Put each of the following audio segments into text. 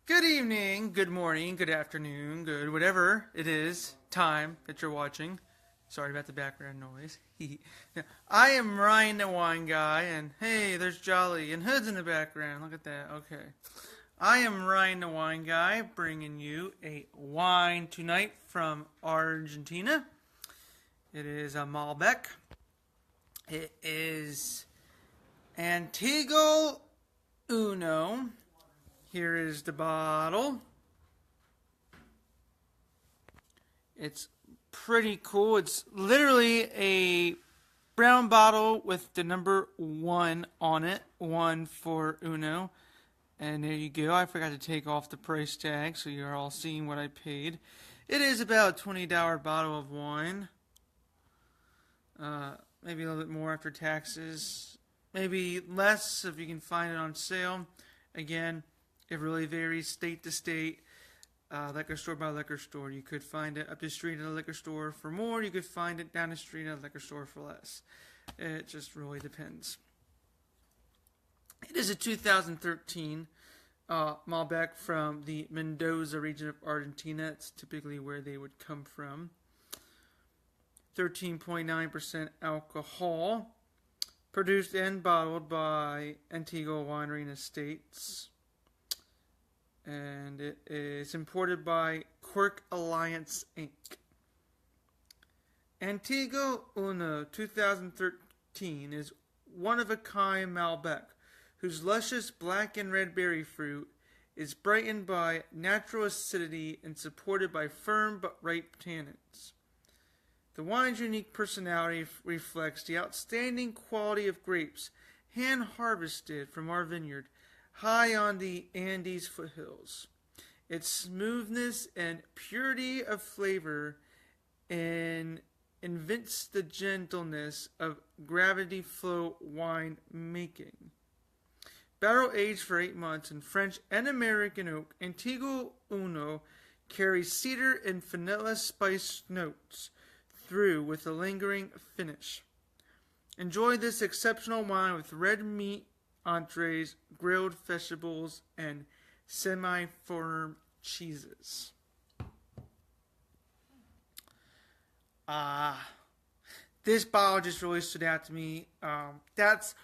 Good evening, good morning, good afternoon, good whatever it is time that you're watching. Sorry about the background noise. Now, I am Ryan the Wine Guy, and hey, there's Jolly and Hood's in the background. Look at that. Okay. I am Ryan the Wine Guy, bringing you a wine tonight from Argentina. It is a Malbec. It is Antigal Uno. Here is the bottle. It's pretty cool. It's literally a brown bottle with the number 1 on it. 1 for Uno. And there you go. I forgot to take off the price tag, so you're all seeing what I paid. It is about a $20 bottle of wine. Maybe a little bit more after taxes. Maybe less if you can find it on sale. Again, it really varies state to state, liquor store by liquor store. You could find it up the street at a liquor store for more. You could find it down the street at a liquor store for less. It just really depends. It is a 2013 Malbec from the Mendoza region of Argentina. It's typically where they would come from. 13.9% alcohol. Produced and bottled by Antigal Winery and Estates. And it is imported by Cork Alliance Inc. Antigal Uno 2013 is one-of-a-kind Malbec, whose luscious black and red berry fruit is brightened by natural acidity and supported by firm but ripe tannins. The wine's unique personality reflects the outstanding quality of grapes hand-harvested from our vineyard high on the Andes foothills. Its smoothness and purity of flavor invents the gentleness of gravity flow wine making. Barrel aged for 8 months in French and American oak, Antigal Uno carries cedar and vanilla spice notes through with a lingering finish. Enjoy this exceptional wine with red meat entrees, grilled vegetables, and semi-firm cheeses. This bottle just really stood out to me. That's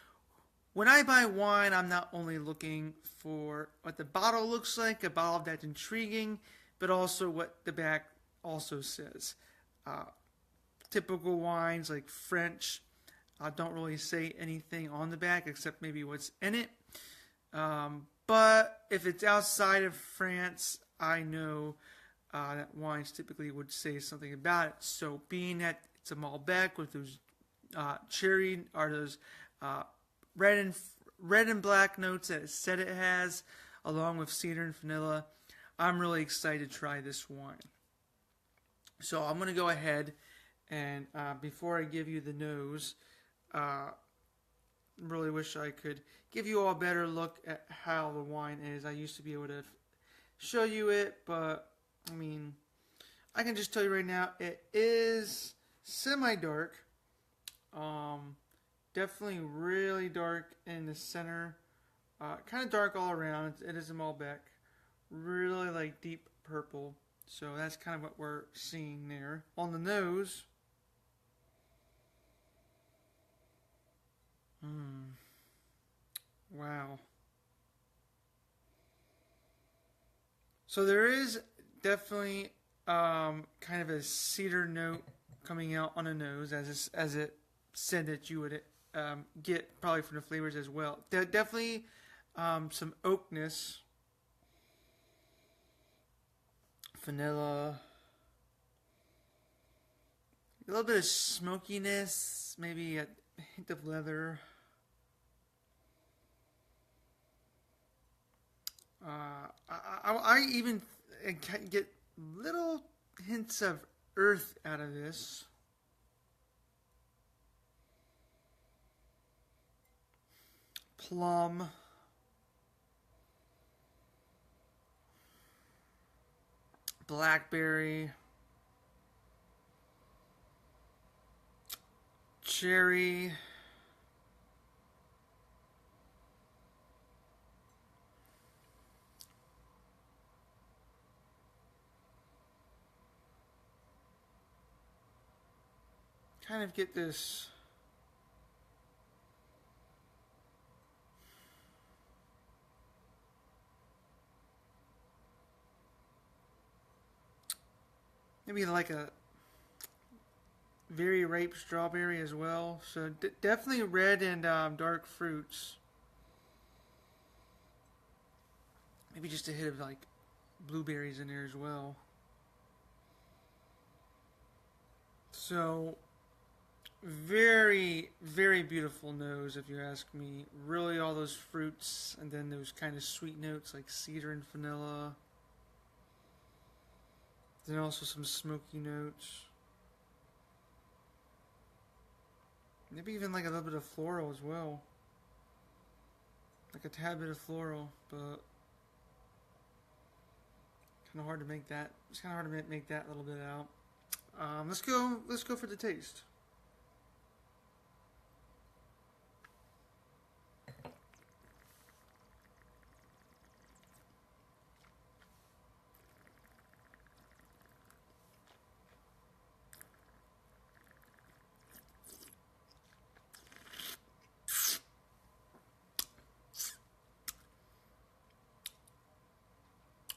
when I buy wine, I'm not only looking for what the bottle looks like, a bottle that's intriguing, but also what the back also says. Typical wines like French don't really say anything on the back except maybe what's in it. But if it's outside of France, I know that wines typically would say something about it. So being that it's a Malbec with those cherry or those red and black notes that it said it has, along with cedar and vanilla, I'm really excited to try this wine. So I'm going to go ahead and before I give you the nose, really wish I could give you all a better look at how the wine is. I used to be able to show you it, but I mean, I can just tell you right now, it is semi-dark. Definitely really dark in the center. Kind of dark all around. It is a Malbec. Really like deep purple. So that's kind of what we're seeing there. On the nose, wow. So there is definitely kind of a cedar note coming out on the nose, as it said that you would get probably from the flavors as well. Definitely some oakness, vanilla, a little bit of smokiness, maybe a hint of leather. I even get little hints of earth out of this. Plum. Blackberry. Cherry. kind of get this maybe like a very ripe strawberry as well. So definitely red and dark fruits. Maybe just a hit of like blueberries in there as well. So very, very beautiful nose, if you ask me. Really, all those fruits, and then those kind of sweet notes like cedar and vanilla. Then also some smoky notes. Maybe even like a little bit of floral as well. Like a tad bit of floral, but kind of hard to make that. It's kind of hard to make that little bit out. Let's go for the taste.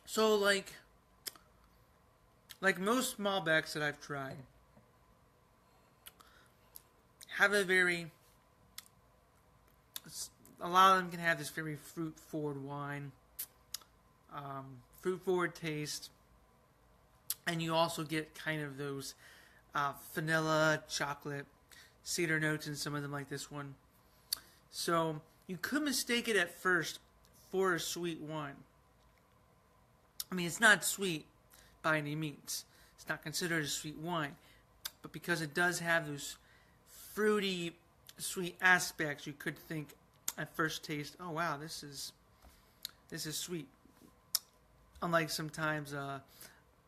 So like most Malbecs that I've tried, have a lot of them can have this very fruit forward wine, fruit forward taste, and you also get kind of those vanilla, chocolate, cedar notes in some of them like this one. So you could mistake it at first for a sweet wine. I mean, it's not sweet by any means. It's not considered a sweet wine. But because it does have those fruity, sweet aspects, you could think at first taste, oh wow, this is sweet. Unlike sometimes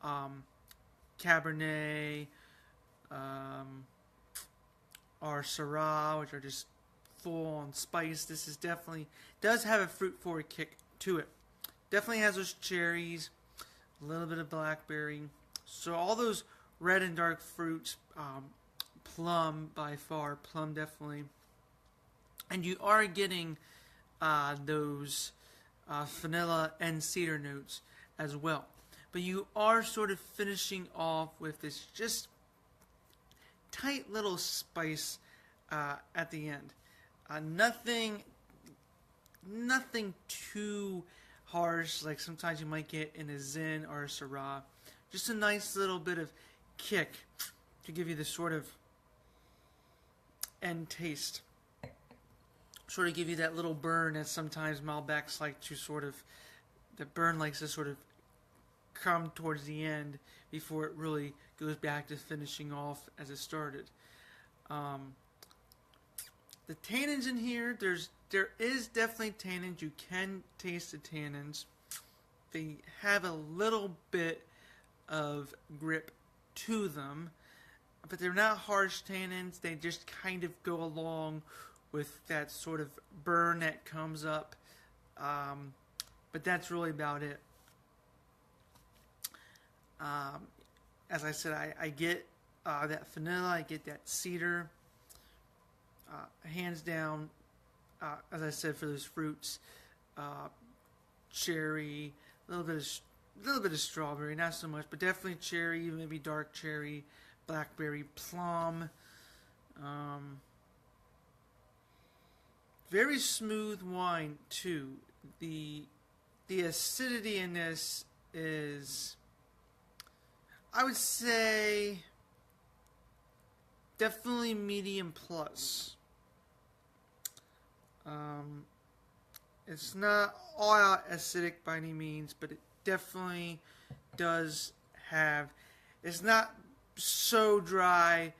Cabernet or Syrah, which are just full on spice. This is definitely does have a fruit forward kick to it. Definitely has those cherries, a little bit of blackberry. So all those red and dark fruits, plum by far, plum definitely. And you are getting those vanilla and cedar notes as well. But you are sort of finishing off with this just tight little spice at the end. Nothing too harsh, like sometimes you might get in a Zin or a Syrah. Just a nice little bit of kick to give you the sort of end taste. Sort of give you that little burn that sometimes Malbecs like to sort of, the burn likes to sort of come towards the end before it really goes back to finishing off as it started. The tannins in here, there is definitely tannins. You can taste the tannins. They have a little bit of grip to them, but they're not harsh tannins. They just kind of go along with that sort of burn that comes up. But that's really about it. As I said, I get that vanilla, I get that cedar. Hands down, as I said, for those fruits, cherry, a little bit of strawberry, not so much, but definitely cherry, maybe dark cherry, blackberry, plum. Very smooth wine too. The acidity in this is, I would say, definitely medium plus. It's not all out acidic by any means, but it definitely does have, it's not so dry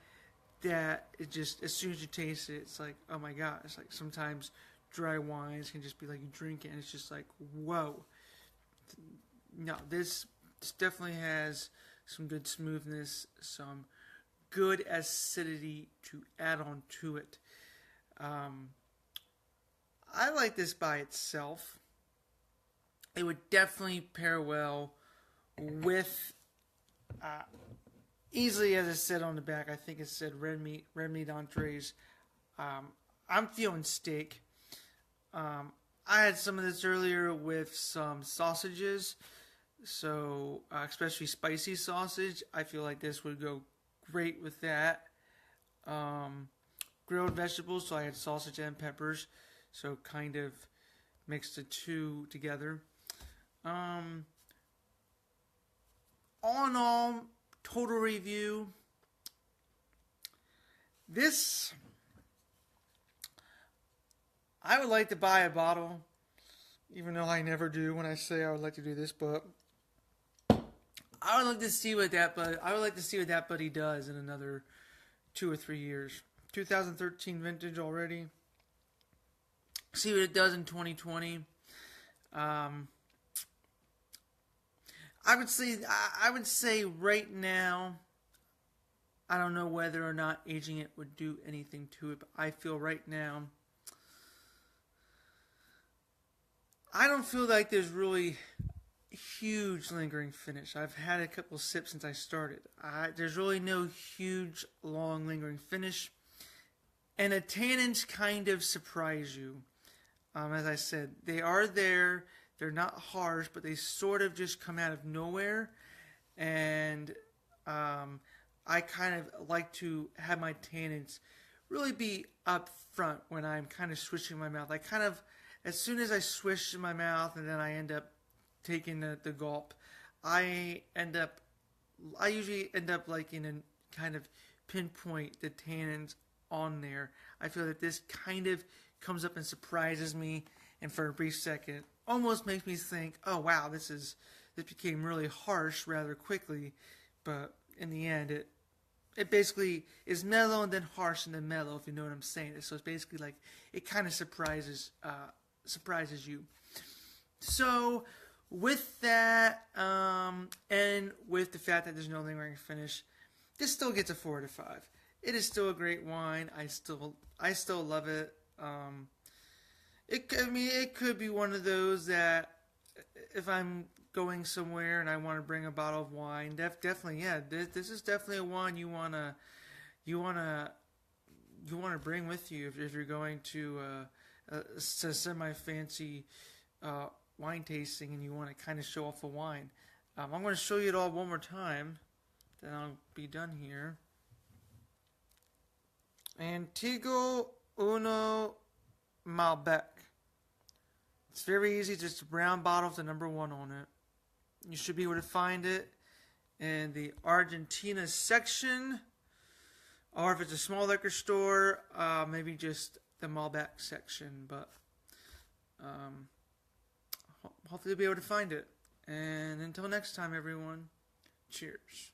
that it just, as soon as you taste it, it's like, oh my god. It's like sometimes dry wines can just be like you drink it and it's just like, whoa. No, this definitely has some good smoothness, some good acidity to add on to it. I like this by itself. It would definitely pair well with easily, as I said on the back, I think it said red meat entrees. I'm feeling steak. I had some of this earlier with some sausages, so especially spicy sausage. I feel like this would go great with that. Grilled vegetables, so I had sausage and peppers, so kind of mixed the two together. All in all, total review. This, I would like to buy a bottle, even though I never do when I say I would like to do this, but I would like to see what that buddy does in another 2 or 3 years. 2013 vintage already. See what it does in 2020. I would say right now, I don't know whether or not aging it would do anything to it, but I feel right now, I don't feel like there's really huge lingering finish. I've had a couple sips since I started. There's really no huge, long lingering finish. And the tannins kind of surprise you. As I said, they are there. They're not harsh, but they sort of just come out of nowhere. And I kind of like to have my tannins really be up front when I'm kind of swishing my mouth. I kind of, as soon as I swish in my mouth and then I end up taking the gulp, I usually end up liking and kind of pinpoint the tannins on there. I feel that this kind of comes up and surprises me, and for a brief second almost makes me think, oh wow, this became really harsh rather quickly, but in the end it basically is mellow and then harsh and then mellow, if you know what I'm saying. So it's basically like it kind of surprises you. So with that, and with the fact that there's no lingering finish, this still gets a 4 out of 5. It is still a great wine. I still love it. It could be one of those that if I'm going somewhere and I want to bring a bottle of wine, definitely, yeah, this is definitely a wine you wanna bring with you if you're going to a semi-fancy wine tasting and you want to kind of show off a wine. I'm going to show you it all one more time, then I'll be done here. Antigal Uno Malbec. It's very easy, just a brown bottle with the number 1 on it. You should be able to find it in the Argentina section, or if it's a small liquor store, maybe just the Malbec section, but hopefully you'll be able to find it. And until next time, everyone, cheers.